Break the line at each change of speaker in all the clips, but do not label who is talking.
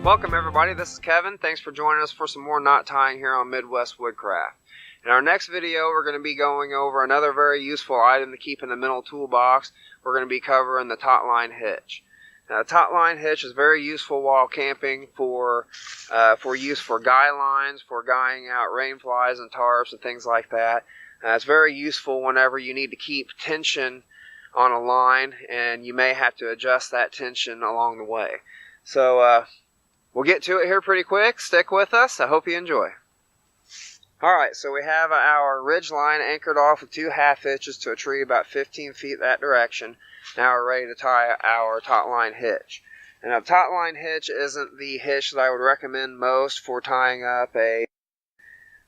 Welcome everybody, this is Kevin. Thanks for joining us for some more knot tying here on Midwest Woodcraft. In our next video, we're going to be going over another very useful item to keep in the mental toolbox. We're going to be covering the taut line hitch. Now, the taut line hitch is very useful while camping for use for guy lines, for guying out rain flies and tarps and things like that. It's very useful whenever you need to keep tension on a line and you may have to adjust that tension along the way. So we'll get to it here pretty quick. Stick with us. I hope you enjoy. Alright, so we have our ridge line anchored off with 2 half hitches to a tree about 15 feet that direction. Now we're ready to tie our taut line hitch. And a taut line hitch isn't the hitch that I would recommend most for tying up a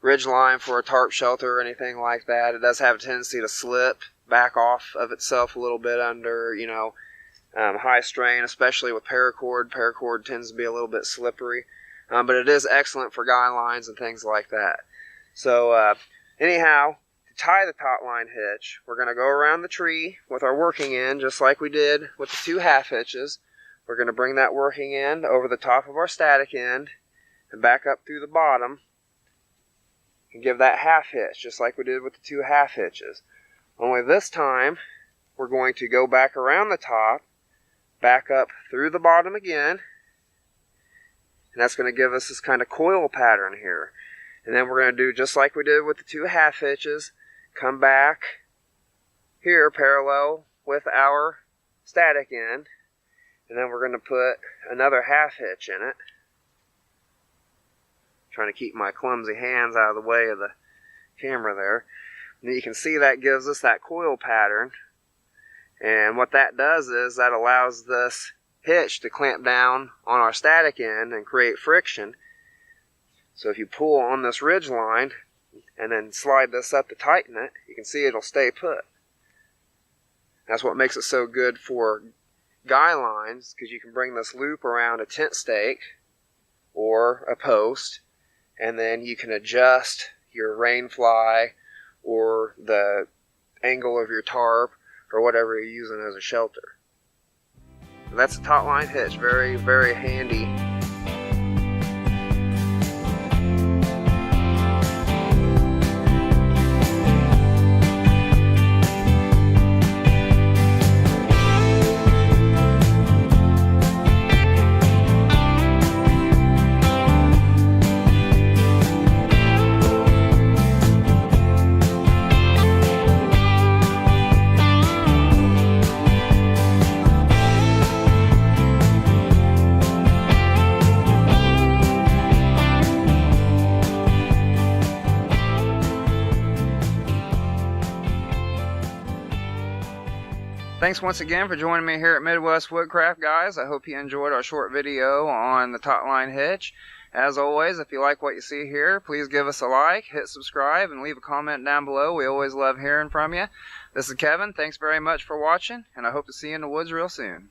ridge line for a tarp shelter or anything like that. It does have a tendency to slip back off of itself a little bit under, high strain, especially with paracord. Paracord tends to be a little bit slippery, but it is excellent for guy lines and things like that. So anyhow, to tie the taut line hitch, we're going to go around the tree with our working end, just like we did with the 2 half hitches. We're going to bring that working end over the top of our static end and back up through the bottom and give that half hitch, just like we did with the 2 half hitches. Only this time, we're going to go back around the top, back up through the bottom again, and that's going to give us this kind of coil pattern here. And then we're going to do just like we did with the 2 half hitches, come back here parallel with our static end, and then we're going to put another half hitch in it. Trying to keep my clumsy hands out of the way of the camera there. And you can see that gives us that coil pattern. And what that does is that allows this hitch to clamp down on our static end and create friction. So if you pull on this ridge line and then slide this up to tighten it, you can see it'll stay put. That's what makes it so good for guy lines, because you can bring this loop around a tent stake or a post, and then you can adjust your rain fly or the angle of your tarp or whatever you're using as a shelter. That's a taut line hitch, very, very handy. Thanks once again for joining me here at Midwest Woodcraft, guys. I hope you enjoyed our short video on the taut line hitch. As always, if you like what you see here, please give us a like, hit subscribe, and leave a comment down below. We always love hearing from you. This is Kevin. Thanks very much for watching, and I hope to see you in the woods real soon.